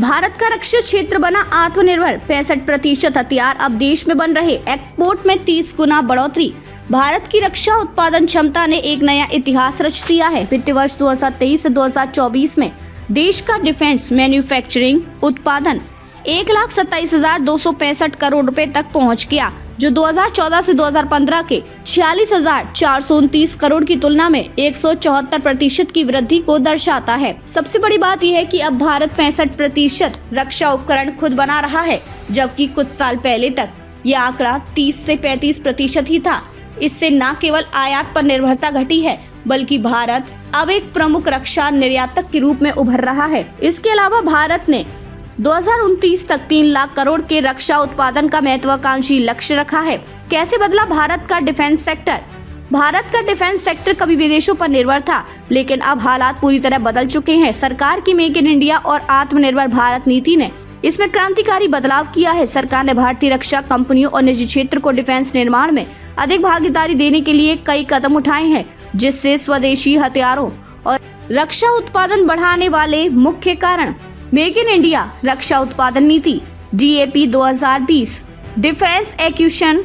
भारत का रक्षा क्षेत्र बना आत्मनिर्भर। 65% हथियार अब देश में बन रहे। एक्सपोर्ट में 30 गुना बढ़ोतरी। भारत की रक्षा उत्पादन क्षमता ने एक नया इतिहास रच दिया है। वित्तीय वर्ष 2023 से 2024 में देश का डिफेंस मैन्युफैक्चरिंग उत्पादन 1,27,265 करोड़ रुपए तक पहुंच गया, जो 2014 से 2015 के 46,429 करोड़ की तुलना में 174% की वृद्धि को दर्शाता है। सबसे बड़ी बात यह है कि अब भारत 65% रक्षा उपकरण खुद बना रहा है, जबकि कुछ साल पहले तक यह आंकड़ा 30 से 35% ही था। इससे न केवल आयात पर निर्भरता घटी है, बल्कि भारत अब एक प्रमुख रक्षा निर्यातक के रूप में उभर रहा है। इसके अलावा भारत ने 2029 तक 3 लाख करोड़ के रक्षा उत्पादन का महत्वाकांक्षी लक्ष्य रखा है। कैसे बदला भारत का डिफेंस सेक्टर? भारत का डिफेंस सेक्टर कभी विदेशों पर निर्भर था, लेकिन अब हालात पूरी तरह बदल चुके हैं। सरकार की मेक इन इंडिया और आत्मनिर्भर भारत नीति ने इसमें क्रांतिकारी बदलाव किया है। सरकार ने भारतीय रक्षा कंपनियों और निजी क्षेत्र को डिफेंस निर्माण में अधिक भागीदारी देने के लिए कई कदम उठाए हैं, जिससे स्वदेशी हथियारों और रक्षा उत्पादन बढ़ाने वाले मुख्य कारण मेक इन इंडिया रक्षा उत्पादन नीति DAP 2020, डिफेंस एक्विजिशन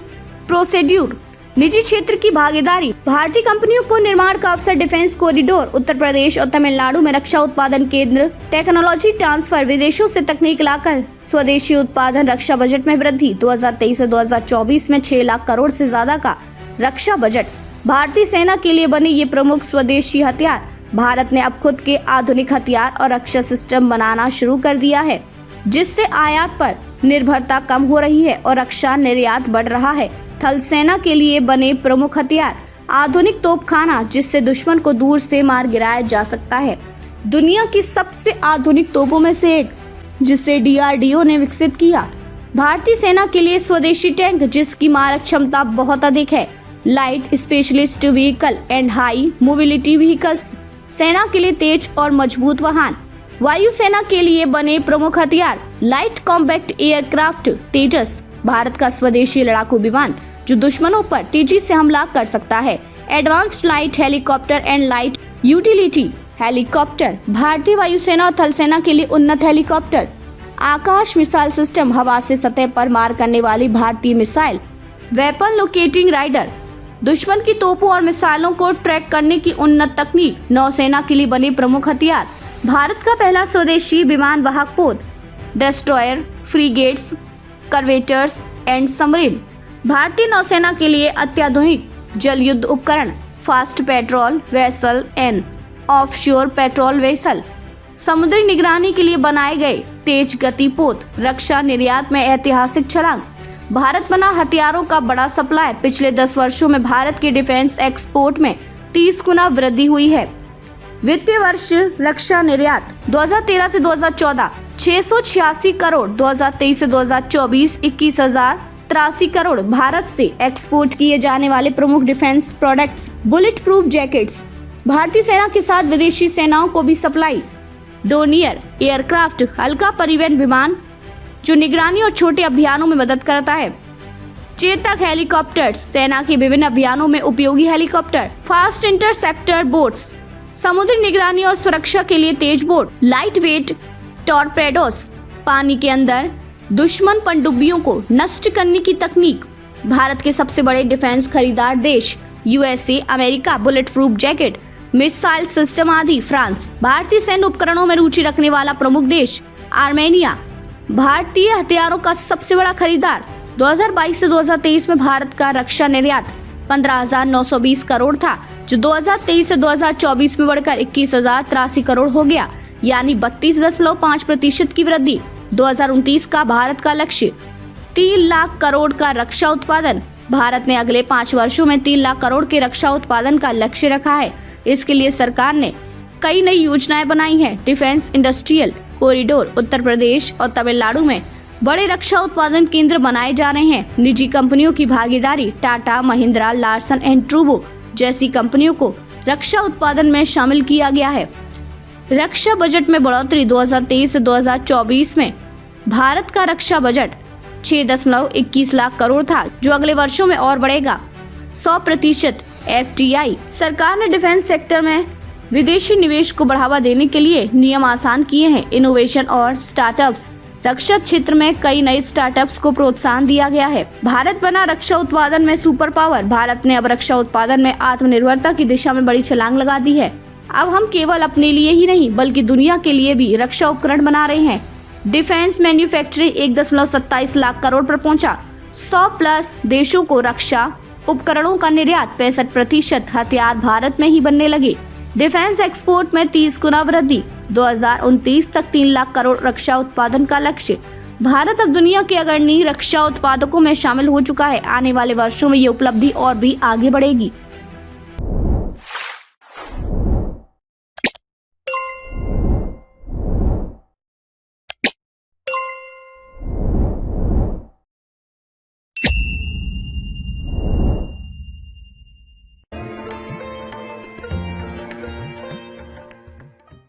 प्रोसीड्यूर, निजी क्षेत्र की भागीदारी, भारतीय कंपनियों को निर्माण का अवसर, डिफेंस कॉरिडोर, उत्तर प्रदेश और तमिलनाडु में रक्षा उत्पादन केंद्र, टेक्नोलॉजी ट्रांसफर, विदेशों से तकनीक लाकर स्वदेशी उत्पादन, रक्षा बजट में वृद्धि। 2023 से 2024 में 6 लाख करोड़ से ज्यादा का रक्षा बजट। भारतीय सेना के लिए बने ये प्रमुख स्वदेशी हथियार। भारत ने अब खुद के आधुनिक हथियार और रक्षा सिस्टम बनाना शुरू कर दिया है, जिससे आयात पर निर्भरता कम हो रही है और रक्षा निर्यात बढ़ रहा है। थल सेना के लिए बने प्रमुख हथियार, आधुनिक तोपखाना, जिससे दुश्मन को दूर से मार गिराया जा सकता है। दुनिया की सबसे आधुनिक तोपों में से एक, जिसे DRDO ने विकसित किया। भारतीय सेना के लिए स्वदेशी टैंक, जिसकी मारक क्षमता बहुत अधिक है। Light specialist vehicle and high mobility vehicles, सेना के लिए तेज और मजबूत वाहन। वायुसेना के लिए बने प्रमुख हथियार, लाइट कॉम्बैक्ट एयरक्राफ्ट तेजस, भारत का स्वदेशी लड़ाकू विमान जो दुश्मनों पर तेजी से हमला कर सकता है। Advanced light helicopter and light utility helicopter, भारतीय वायुसेना और थल सेना के लिए उन्नत हेलीकॉप्टर। आकाश मिसाइल सिस्टम, हवा से सतह पर मार करने वाली भारतीय मिसाइल। वेपन लोकेटिंग राइडर, दुश्मन की तोपों और मिसाइलों को ट्रैक करने की उन्नत तकनीक। नौसेना के लिए बने प्रमुख हथियार, भारत का पहला स्वदेशी विमान वाहक पोत, डिस्ट्रॉयर, फ्रीगेट्स, करवेटर्स एंड सबमरीन। भारतीय नौसेना के लिए अत्याधुनिक जल युद्ध उपकरण, fast patrol vessel and offshore patrol vessel. समुद्री निगरानी के लिए बनाए गए तेज गति पोत। रक्षा निर्यात में ऐतिहासिक छलांग, भारत बना हथियारों का बड़ा सप्लायर। पिछले 10 वर्षों में भारत के डिफेंस एक्सपोर्ट में 30 गुना वृद्धि हुई है। वित्तीय वर्ष रक्षा निर्यात 2013 से 2014 686 करोड़, 2023 से 2024 21,083 करोड़। भारत से एक्सपोर्ट किए जाने वाले प्रमुख defence products, bullet proof jackets, भारतीय सेना के साथ विदेशी सेनाओं को भी सप्लाई। डोनियर एयरक्राफ्ट, हल्का परिवहन विमान जो निगरानी और छोटे अभियानों में मदद करता है। चेतक हेलीकॉप्टर्स, सेना के विभिन्न अभियानों में उपयोगी हेलीकॉप्टर। फास्ट इंटरसेप्टर बोट्स, समुद्री निगरानी और सुरक्षा के लिए तेज बोट। लाइट वेट टॉर्पेडोस, पानी के अंदर दुश्मन पनडुब्बियों को नष्ट करने की तकनीक। भारत के सबसे बड़े डिफेंस खरीदार देश USA, America. Bullet proof jacket, missile system आदि फ्रांस। भारतीय सैन्य उपकरणों में रुचि रखने वाला प्रमुख देश आर्मेनिया। भारतीय हथियारों का सबसे बड़ा खरीदार। 2022 से 2023 में भारत का रक्षा निर्यात 15,920 करोड़ था, जो 2023 से 2024 में बढ़कर 21,083 करोड़ हो गया, यानी 32.5% की वृद्धि। 2029 का भारत का लक्ष्य 3 लाख करोड़ का रक्षा उत्पादन। भारत ने अगले 5 वर्षों में 3 लाख करोड़ के रक्षा उत्पादन का लक्ष्य रखा है। इसके लिए सरकार ने कई नई योजनाएं बनाई हैं। Defence industrial corridor, Uttar Pradesh और तमिलनाडु में बड़े रक्षा उत्पादन केंद्र बनाए जा रहे हैं। निजी कंपनियों की भागीदारी, टाटा, महिंद्रा, लार्सन एंड ट्रूबो जैसी कंपनियों को रक्षा उत्पादन में शामिल किया गया है। रक्षा बजट में बढ़ोतरी 2023 से 2024 में भारत का रक्षा बजट 6.21 लाख करोड़ था, जो अगले वर्षों में और बढ़ेगा। 100% FDI, सरकार ने डिफेंस सेक्टर में विदेशी निवेश को बढ़ावा देने के लिए नियम आसान किए हैं। इनोवेशन और स्टार्टअप्स, रक्षा क्षेत्र में कई नए स्टार्टअप्स को प्रोत्साहन दिया गया है। भारत बना रक्षा उत्पादन में सुपर पावर। भारत ने अब रक्षा उत्पादन में आत्मनिर्भरता की दिशा में बड़ी छलांग लगा दी है। अब हम केवल अपने लिए ही नहीं बल्कि दुनिया के लिए भी रक्षा उपकरण बना रहे हैं। डिफेंस मैन्युफैक्चरिंग 1.27 लाख करोड़ पर पहुंचा। 100+ देशों को रक्षा उपकरणों का निर्यात। 65% हथियार भारत में ही बनने लगे। डिफेंस एक्सपोर्ट में 30 गुना वृद्धि। 2029 तक 3 लाख करोड़ रक्षा उत्पादन का लक्ष्य। भारत अब दुनिया के अग्रणी रक्षा उत्पादकों में शामिल हो चुका है। आने वाले वर्षों में ये उपलब्धि और भी आगे बढ़ेगी।